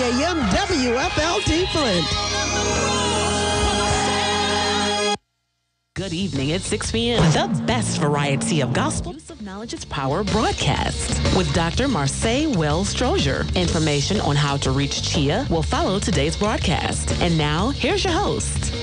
AM WFLD Flint. Good evening at 6 p.m. The best variety of gospel use of knowledge's power broadcasts with Dr. Marseille Wells-Strozier. Information on how to reach Chia will follow today's broadcast. And now, here's your host.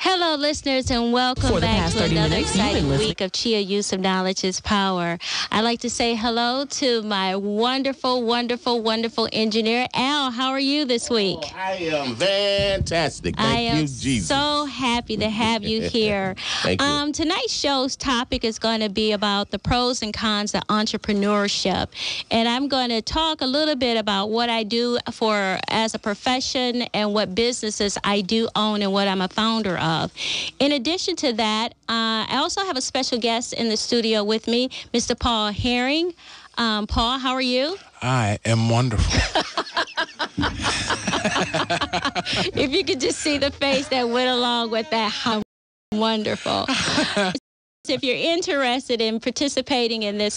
Hello, listeners, and welcome back to another exciting week of Chia Use of Knowledge is Power. I'd like to say hello to my wonderful, wonderful, wonderful engineer, Al. How are you this week? Oh, I am fantastic. Thank you, Jesus. I am so happy to have you here. Thank you. Tonight's show's topic is going to be about the pros and cons of entrepreneurship. And I'm going to talk a little bit about what I do as a profession and what businesses I do own and what I'm a founder of. In addition to that, I also have a special guest in the studio with me, Mr. Paul Herring. Paul, how are you? I am wonderful. If you could just see the face that went along with that, how wonderful. If you're interested in participating in this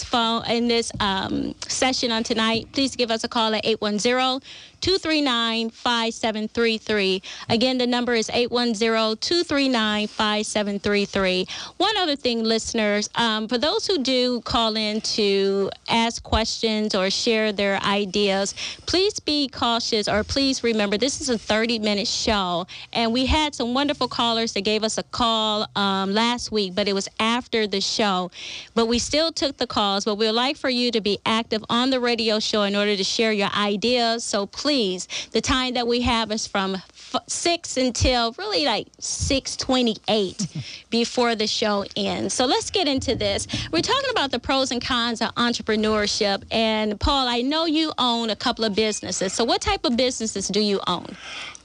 session on tonight, please give us a call at 810-239-5733. Again, the number is 810-239-5733. One other thing, listeners, for those who do call in to ask questions or share their ideas, please be cautious, or please remember this is a 30-minute show, and we had some wonderful callers that gave us a call last week, but it was after the show. But we still took the calls, but we would like for you to be active on the radio show in order to share your ideas. So please, the time that we have is from 6 until really like 6:28 before the show ends. So let's get into this. We're talking about the pros and cons of entrepreneurship. And Paul, I know you own a couple of businesses. So what type of businesses do you own?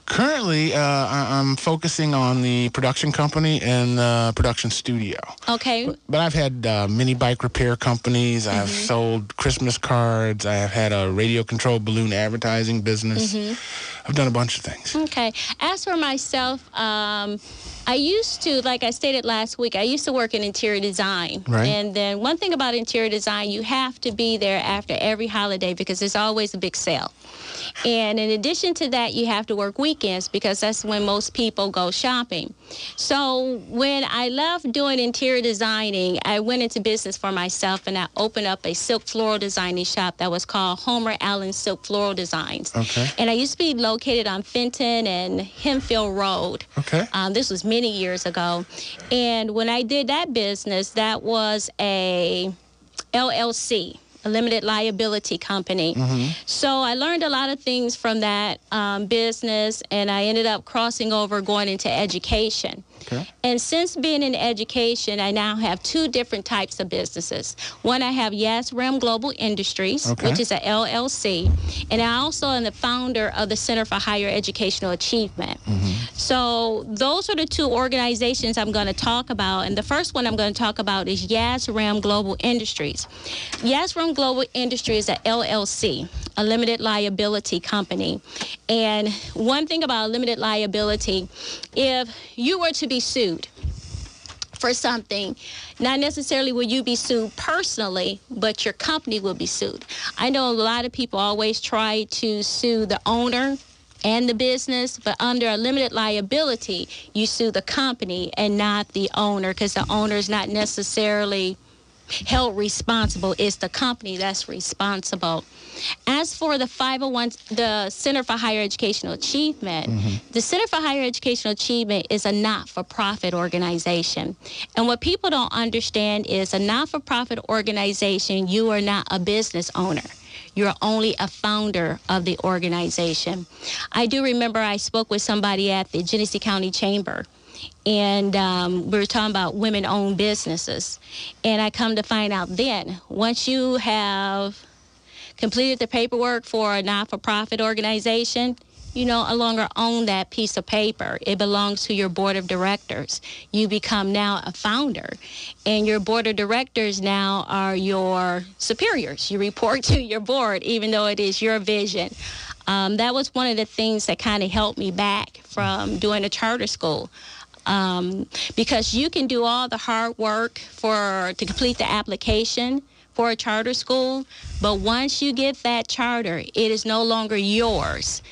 Currently, I'm focusing on the production company and the production studio. Okay. But I've had mini bike repair companies. I've sold Christmas cards. I've had a radio-controlled balloon advertising business. I've done a bunch of things. Okay. As for myself, I used to, like I stated last week, I used to work in interior design. Right. And then one thing about interior design, you have to be there after every holiday because there's always a big sale. And in addition to that, you have to work weekends because that's when most people go shopping. So when I left doing interior designing, I went into business for myself and I opened up a silk floral designing shop that was called Homer Allen Silk Floral Designs. Okay. And I used to be located on Fenton and Hemphill Road. Okay. This was many years ago. And when I did that business, that was a LLC, a limited liability company. So I learned a lot of things from that business, and I ended up crossing over going into education. Okay. And since being in education, I now have two different types of businesses. One, I have Yes Realm Global Industries, which is a LLC, and I also am the founder of the Center for Higher Educational Achievement. So those are the two organizations I'm going to talk about, and the first one I'm going to talk about is Yes Realm Global Industries. Yes Realm Global Industries is a LLC, a limited liability company. And one thing about limited liability, if you were to be sued for something, not necessarily will you be sued personally, but your company will be sued. I know a lot of people always try to sue the owner and the business, but under a limited liability, you sue the company and not the owner, because the owner is not necessarily held responsible. It's the company that's responsible. As for the 501, the Center for Higher Educational Achievement, the Center for Higher Educational Achievement is a not-for-profit organization. And what people don't understand is a not-for-profit organization, you are not a business owner. You're only a founder of the organization. I do remember I spoke with somebody at the Genesee County Chamber, and we were talking about women-owned businesses. And I come to find out then, once you have completed the paperwork for a not-for-profit organization, you no longer own that piece of paper. It belongs to your board of directors. You become now a founder, and your board of directors now are your superiors. You report to your board, even though it is your vision. That was one of the things that kind of held me back from doing a charter school. Because you can do all the hard work to complete the application for a charter school, but once you get that charter, it is no longer yours.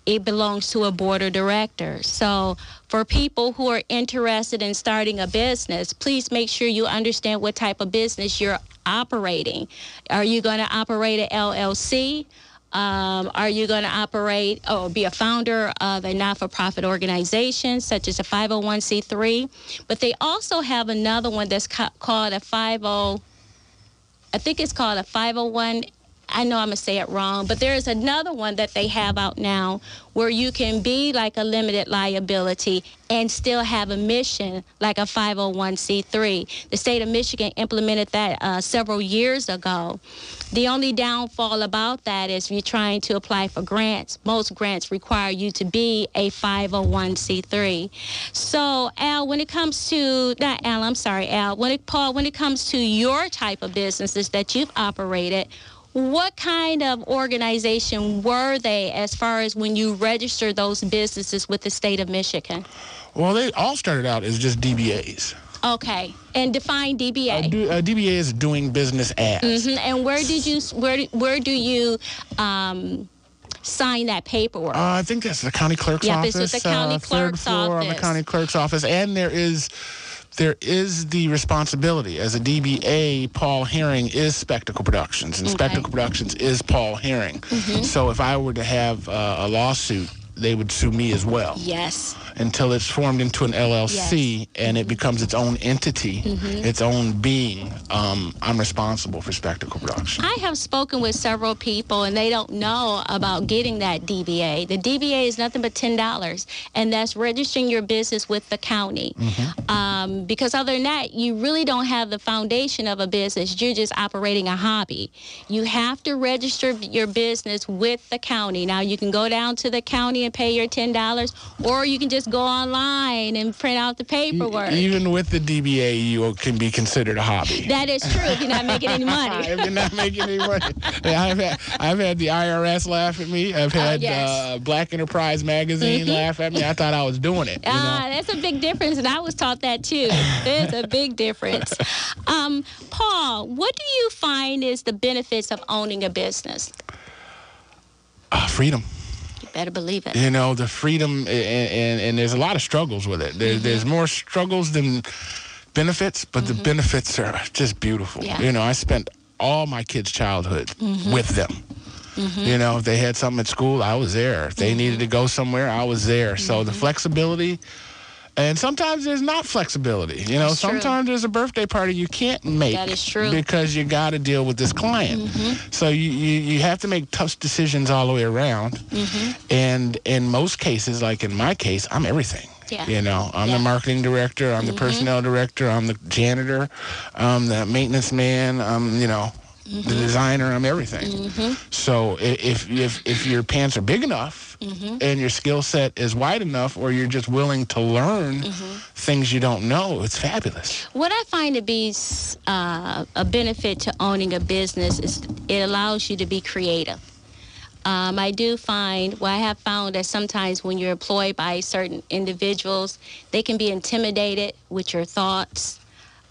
It belongs to a board of directors. So for people who are interested in starting a business, please make sure you understand what type of business you're operating. Are you going to operate an LLC? Are you going to operate or be a founder of a not-for-profit organization such as a 501c3? But they also have another one that's called a 50. I think it's called a 501. I know I'm going to say it wrong, but there is another one that they have out now where you can be like a limited liability and still have a mission like a 501c3. The state of Michigan implemented that several years ago. The only downfall about that is if you're trying to apply for grants, most grants require you to be a 501c3. So, Al, when it comes to, not Al, I'm sorry, Al, Paul, when it comes to your type of businesses that you've operated, what kind of organization were they as far as when you registered those businesses with the state of Michigan? Well, they all started out as just DBAs. Okay, and define DBA. DBA is doing business as. Mm-hmm. And where do you sign that paperwork? I think that's the county clerk's office. This is the county clerk's third floor office. On the county clerk's office, and there is the responsibility. As a DBA, Paul Herring is Spectacle Productions, and Spectacle Productions is Paul Herring. Mm-hmm. So if I were to have a lawsuit, they would sue me as well. Yes. Until it's formed into an LLC and it becomes its own entity, its own being, I'm responsible for Spectacle Production. I have spoken with several people and they don't know about getting that DBA. The DBA is nothing but $10, and that's registering your business with the county. Because other than that, you really don't have the foundation of a business. You're just operating a hobby. You have to register your business with the county. Now, you can go down to the county and pay your $10, or you can just go online and print out the paperwork. Even with the DBA, you can be considered a hobby. That is true if you're not making any money. If you're not making any money. I've had the IRS laugh at me. I've had Black Enterprise Magazine laugh at me. I thought I was doing it. That's a big difference, and I was taught that too. There's a big difference. Paul, what do you find is the benefits of owning a business? Freedom. Better believe it. You know, the freedom, and there's a lot of struggles with it. There's more struggles than benefits, but the benefits are just beautiful. Yeah. You know, I spent all my kids' childhood with them. You know, if they had something at school, I was there. If they needed to go somewhere, I was there. So the flexibility, and sometimes there's not flexibility. You know, sometimes there's a birthday party you can't make. That is true. Because you got to deal with this client. So you have to make tough decisions all the way around. And in most cases, like in my case, I'm everything. Yeah. You know, I'm the marketing director, I'm the personnel director, I'm the janitor, I'm the maintenance man, I'm, you know, the designer, I'm everything. So if your pants are big enough and your skill set is wide enough, or you're just willing to learn things you don't know, it's fabulous. What I find to be a benefit to owning a business is it allows you to be creative. I do find, I have found that sometimes when you're employed by certain individuals, they can be intimidated with your thoughts,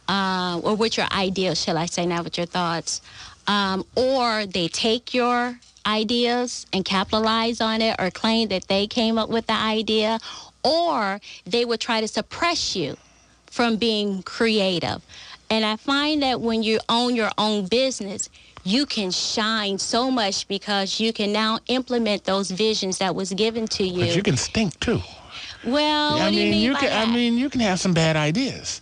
or with your ideas, shall I say, not with your thoughts. Or they take your ideas and capitalize on it, or claim that they came up with the idea, or they would try to suppress you from being creative. And I find that when you own your own business, you can shine so much because you can now implement those visions that was given to you. But you can stink too. Well, what do you mean by that? I mean, you can have some bad ideas.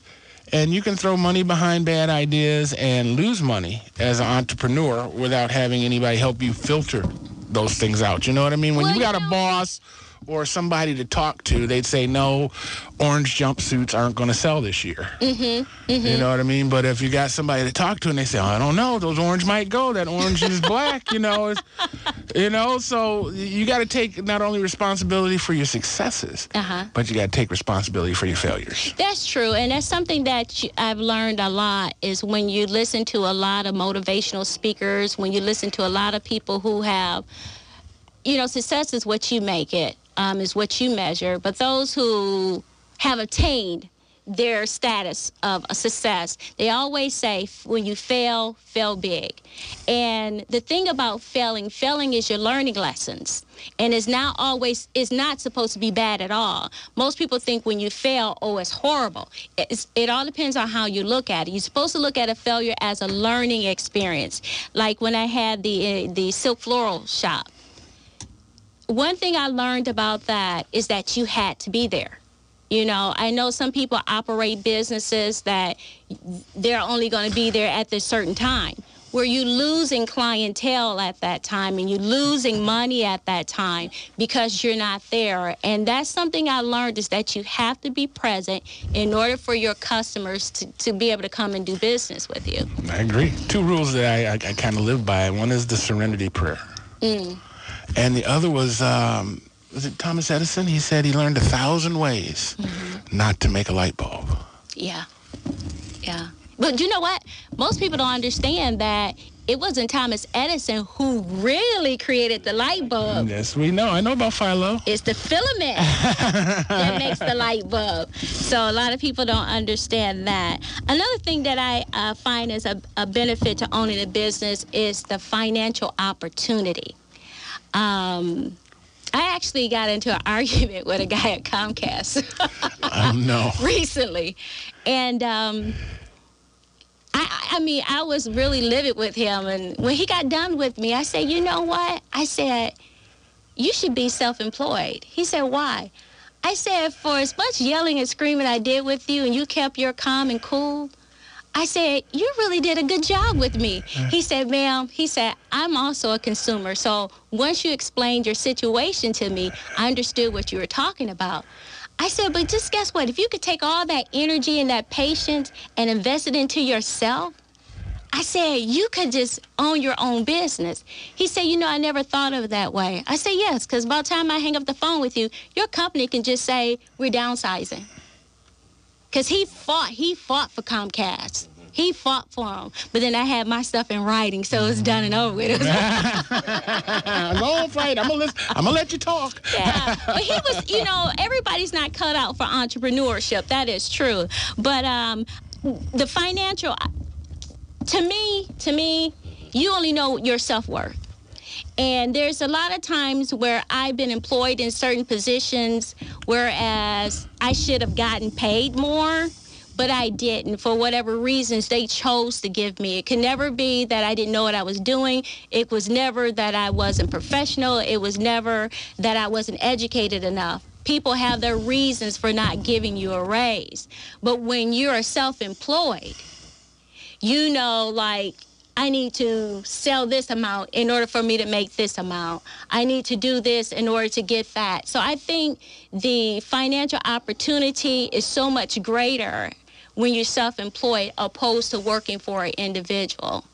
And you can throw money behind bad ideas and lose money as an entrepreneur without having anybody help you filter those things out. You know what I mean? When you got a boss or somebody to talk to, they'd say, no, orange jumpsuits aren't going to sell this year. You know what I mean? But if you got somebody to talk to and they say, I don't know, those orange might go. That orange is black, you know. So you got to take not only responsibility for your successes, but you got to take responsibility for your failures. That's true. And that's something that I've learned a lot is when you listen to a lot of motivational speakers, when you listen to a lot of people who have, you know, success is what you make it. Is what you measure, but those who have attained their status of a success, they always say, when you fail, fail big. And the thing about failing is your learning lessons. And it's not supposed to be bad at all. Most people think when you fail, oh, it's horrible. It all depends on how you look at it. You're supposed to look at a failure as a learning experience. Like when I had the Silk Floral shop. One thing I learned about that is that you had to be there. You know, I know some people operate businesses that they're only going to be there at this certain time, where you're losing clientele at that time and you're losing money at that time because you're not there. And that's something I learned, is that you have to be present in order for your customers to be able to come and do business with you. I agree. 2 rules that I kind of live by. One is the serenity prayer. And the other was it Thomas Edison? He said he learned 1,000 ways not to make a light bulb. Yeah. But you know what? Most people don't understand that it wasn't Thomas Edison who really created the light bulb. Yes, we know. I know about Philo. It's the filament that makes the light bulb. So a lot of people don't understand that. Another thing that I find as a benefit to owning a business is the financial opportunity. I actually got into an argument with a guy at Comcast. Oh, no. Recently. And I mean, I was really livid with him. And when he got done with me, I said, you know what? I said, you should be self-employed. He said, why? I said, for as much yelling and screaming I did with you and you kept your calm and cool, I said, you really did a good job with me. He said, ma'am, I'm also a consumer. So once you explained your situation to me, I understood what you were talking about. I said, but just guess what? If you could take all that energy and that patience and invest it into yourself, I said, you could just own your own business. He said, you know, I never thought of it that way. I said, yes, because by the time I hang up the phone with you, your company can just say, we're downsizing. Because he fought for Comcast. He fought for him. But then I had my stuff in writing, so it's done and over with. Go on, fight. I'm going to let you talk. Yeah. But he was, you know, everybody's not cut out for entrepreneurship. That is true. But the financial, to me, you only know your self-worth. And there's a lot of times where I've been employed in certain positions, whereas I should have gotten paid more, but I didn't. For whatever reasons, they chose to give me. It could never be that I didn't know what I was doing. It was never that I wasn't professional. It was never that I wasn't educated enough. People have their reasons for not giving you a raise. But when you're self-employed, you know, like, I need to sell this amount in order for me to make this amount. I need to do this in order to get that. So I think the financial opportunity is so much greater when you're self-employed opposed to working for an individual.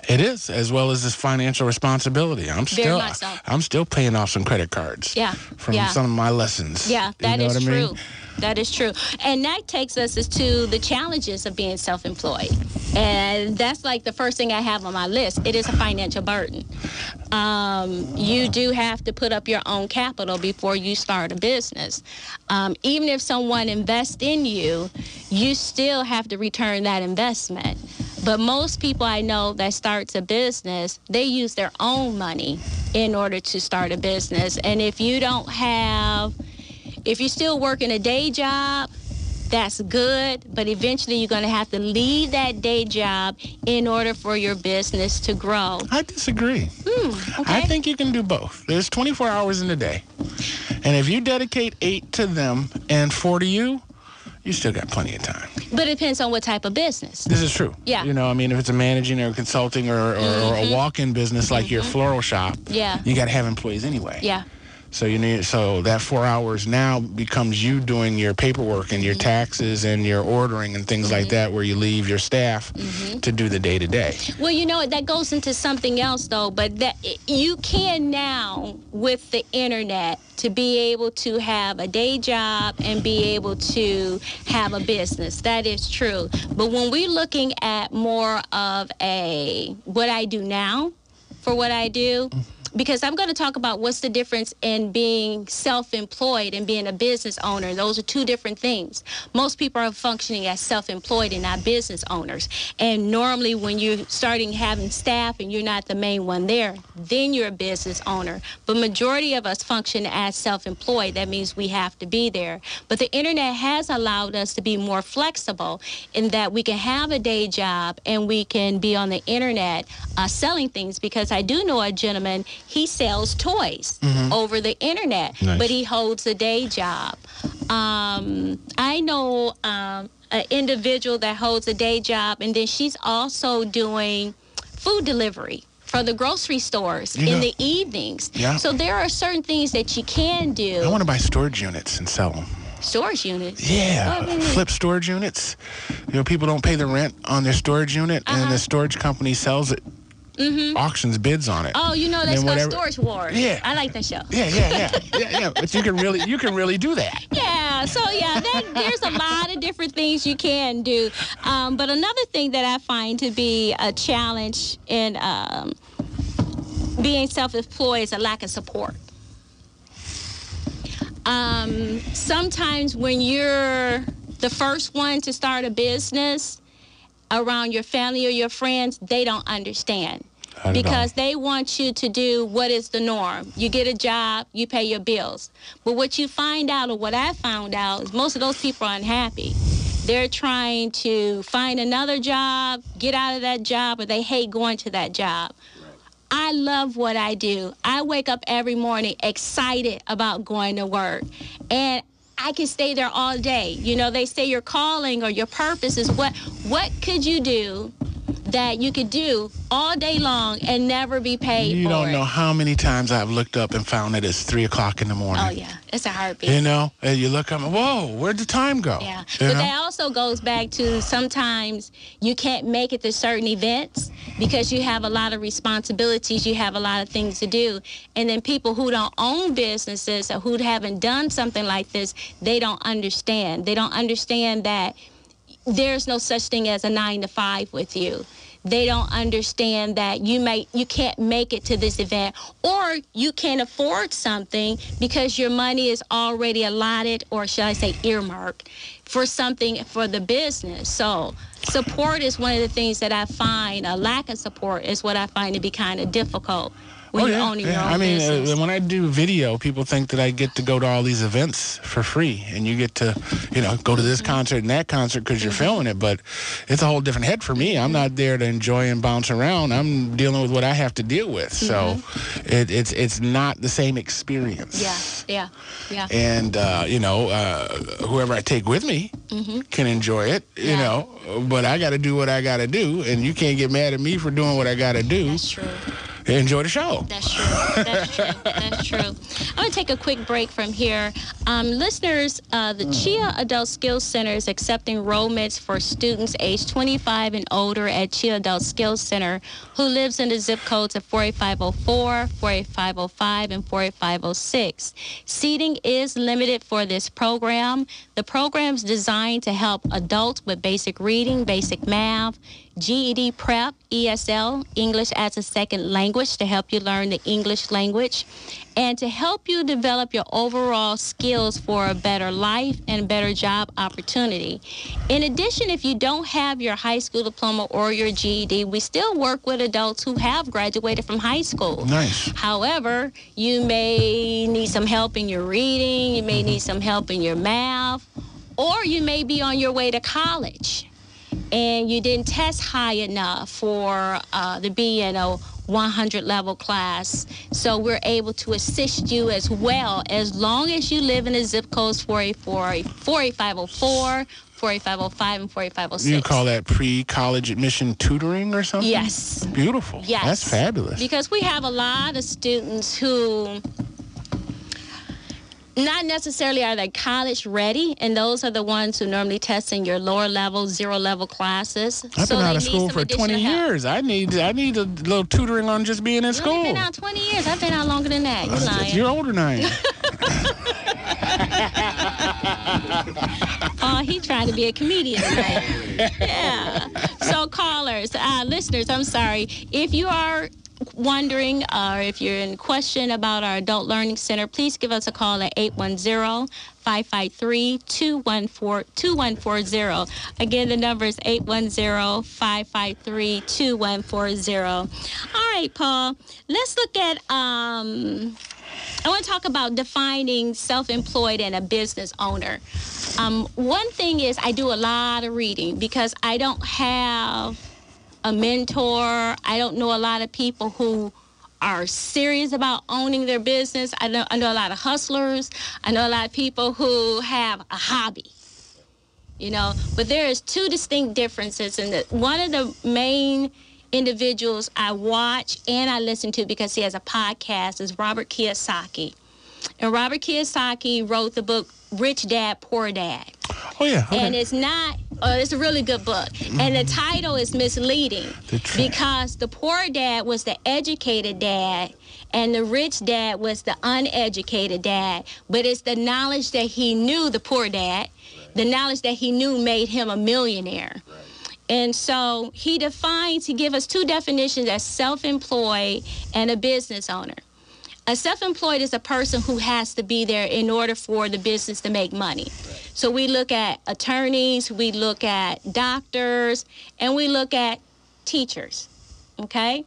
It is, as well as this financial responsibility. I'm still paying off some credit cards. From some of my lessons. Yeah, that is true. That is true. And that takes us to the challenges of being self-employed. And that's like the first thing I have on my list. It is a financial burden. You do have to put up your own capital before you start a business. Even if someone invests in you, you still have to return that investment. But most people I know that starts a business, they use their own money in order to start a business. And if you're still working a day job, that's good, but eventually you're going to have to leave that day job in order for your business to grow. I disagree. Okay. I think you can do both. There's 24 hours in a day. And if you dedicate 8 to them and 4 to you, you still got plenty of time. But it depends on what type of business. This is true. Yeah. You know, I mean, if it's a managing or consulting or a walk-in business like your floral shop, you got to have employees anyway. Yeah. So that 4 hours now becomes you doing your paperwork and your taxes and your ordering and things like that, where you leave your staff to do the day-to-day. Well, you know, that goes into something else, though, but that you can now, with the internet, to be able to have a day job and be able to have a business. That is true. But when we're looking at more of what I do now for what I do, because I'm going to talk about what's the difference in being self-employed and being a business owner. Those are two different things. Most people are functioning as self-employed and not business owners. And normally when you're starting having staff and you're not the main one there, then you're a business owner. But majority of us function as self-employed. That means we have to be there. But the internet has allowed us to be more flexible in that we can have a day job and we can be on the internet selling things, because I do know a gentleman, he sells toys over the internet, but he holds a day job. I know an individual that holds a day job, and then she's also doing food delivery for the grocery stores in the evenings. Yeah. So there are certain things that you can do. I want to buy storage units and sell them. Storage units? Yeah, flip storage units. People don't pay the rent on their storage unit, and the storage company sells it. Auctions bids on it. Oh, that's called Storage Wars. Yeah, I like that show. Yeah. But you can really do that. Yeah. So there's a lot of different things you can do. But another thing that I find to be a challenge in being self-employed is a lack of support. Sometimes when you're the first one to start a business around your family or your friends, they don't understand, because they want you to do what is the norm. You get a job, you pay your bills. But what you find out, or what I found out, is most of those people are unhappy. They're trying to find another job, get out of that job, or they hate going to that job. I love what I do. I wake up every morning excited about going to work. And I can stay there all day. They say your calling or your purpose is what could you do that you could do all day long and never be paid for it. You don't know how many times I've looked up and found that it's 3 o'clock in the morning. Oh, yeah. It's a heartbeat. And you look up and, whoa, where'd the time go? Yeah. But that also goes back to sometimes you can't make it to certain events because you have a lot of responsibilities. You have a lot of things to do. And then people who don't own businesses or who haven't done something like this, they don't understand. They don't understand that there's no such thing as a 9 to 5 with you. They don't understand that you can't make it to this event, or you can't afford something because your money is already allotted, or should I say earmarked, for something for the business. So support is one of the things that I find, a lack of support is what I find to be kind of difficult when you're owning your own business. When I do video, people think that I get to go to all these events for free, and you get to, go to this concert and that concert because you're filming it, but it's a whole different head for me. I'm not there to enjoy and bounce around. I'm dealing with what I have to deal with. So it's not the same experience. Yeah. And, whoever I take with me can enjoy it, but I got to do what I got to do, and you can't get mad at me for doing what I got to do. That's true. Enjoy the show. That's true. I'm going to take a quick break from here. Listeners, the Chia Adult Skills Center is accepting enrollments for students aged 25 and older at Chia Adult Skills Center who lives in the zip codes of 48504, 48505, and 48506. Seating is limited for this program. The program is designed to help adults with basic reading, basic math, GED prep, ESL, English as a second language, to help you learn the English language, and to help you develop your overall skills for a better life and better job opportunity. In addition, if you don't have your high school diploma or your GED, we still work with adults who have graduated from high school. Nice. However, you may need some help in your reading, you may need some help in your math, or you may be on your way to college and you didn't test high enough for the BNO 100 level class. So we're able to assist you as well, as long as you live in the zip codes 48504, 48505, and 48506. You call that pre-college admission tutoring or something? Yes. Beautiful. Yes. That's fabulous. Because we have a lot of students who not necessarily are they college ready, and those are the ones who normally test in your lower level, 0 level classes. I've been out of school for 20 years. I need a little tutoring on just being in school. You've been out 20 years. I've been out longer than that. You're lying. You're older than I am. Oh, he trying to be a comedian tonight. Yeah. So callers, listeners, I'm sorry. If you are wondering or if you're in question about our Adult Learning Center, please give us a call at 810-553-2140. Again, the number is 810-553-2140. All right, Paul, let's look at, I want to talk about defining self-employed and a business owner. One thing is I do a lot of reading because I don't have a mentor. I don't know a lot of people who are serious about owning their business. I know a lot of hustlers. I know a lot of people who have a hobby, but there is two distinct differences. And one of the main individuals I watch and I listen to because he has a podcast is Robert Kiyosaki. And Robert Kiyosaki wrote the book Rich Dad, Poor Dad. Oh, yeah. Okay. And it's a really good book. Mm-hmm. And the title is misleading because the poor dad was the educated dad and the rich dad was the uneducated dad. But it's the knowledge that he knew, the poor dad, the knowledge that he knew made him a millionaire. And so he gives us two definitions as self-employed and a business owner. A self-employed is a person who has to be there in order for the business to make money. So we look at attorneys, we look at doctors, and we look at teachers, okay?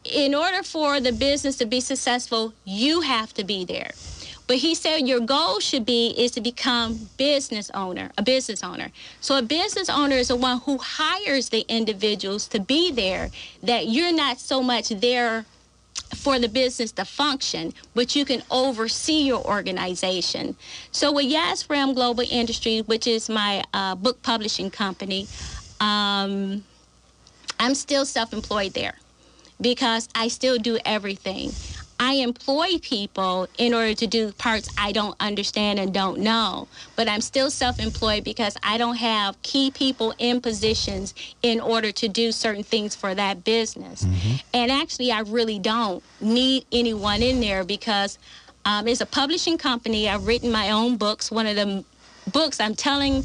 In order for the business to be successful, you have to be there. But he said your goal is to become a business owner. So a business owner is the one who hires the individuals to be there, that you're not so much there for the business to function, but you can oversee your organization. So with Yasram Global Industries, which is my book publishing company, I'm still self-employed there because I still do everything. I employ people in order to do parts I don't understand and don't know, but I'm still self-employed because I don't have key people in positions in order to do certain things for that business. Mm-hmm. And actually, I really don't need anyone in there because it's a publishing company. I've written my own books. One of the books I'm telling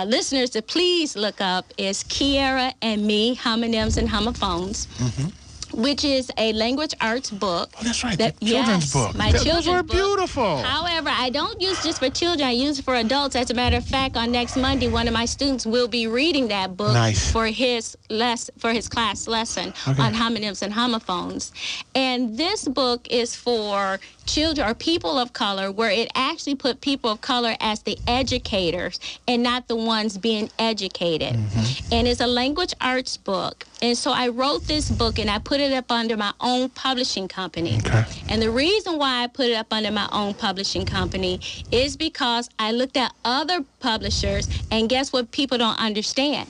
listeners to please look up is Kiara and Me, Homonyms and Homophones. Mm-hmm. Which is a language arts book. Oh, that's right. Children's book. My children's book. Those were beautiful. However, I don't use just for children. I use it for adults. As a matter of fact, on next Monday, one of my students will be reading that book for his class lesson on homonyms and homophones. And this book is for children or people of color, where it actually put people of color as the educators and not the ones being educated. Mm-hmm. And it's a language arts book. And so I wrote this book and I put it up under my own publishing company. Okay. And the reason why I put it up under my own publishing company is because I looked at other publishers, and guess what people don't understand?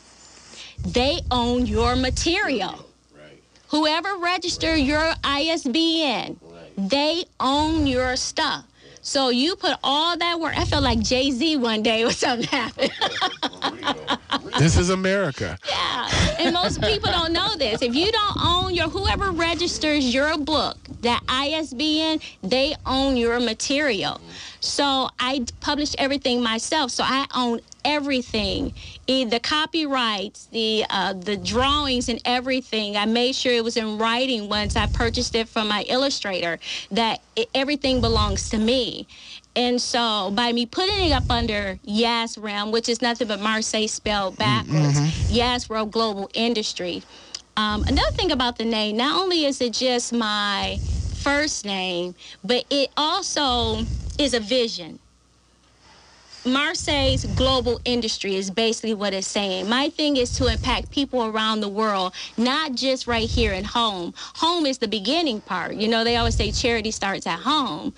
They own your material. Right. Whoever registered your ISBN, they own your stuff. So you put all that work. I felt like Jay-Z one day when something happened. This is America. Yeah. And most people don't know this. If you don't own whoever registers your book, that ISBN, they own your material. So I publish everything myself. So I own everything, the copyrights, the drawings and everything. I made sure it was in writing once I purchased it from my illustrator, that everything belongs to me. And so by me putting it up under Yasram, which is nothing but Marseille spelled backwards, Yasram Global Industry. Another thing about the name, not only is it just my first name, but it also is a vision. Marseille's global industry is basically what it's saying. My thing is to impact people around the world, not just right here at home. Home is the beginning part. They always say charity starts at home.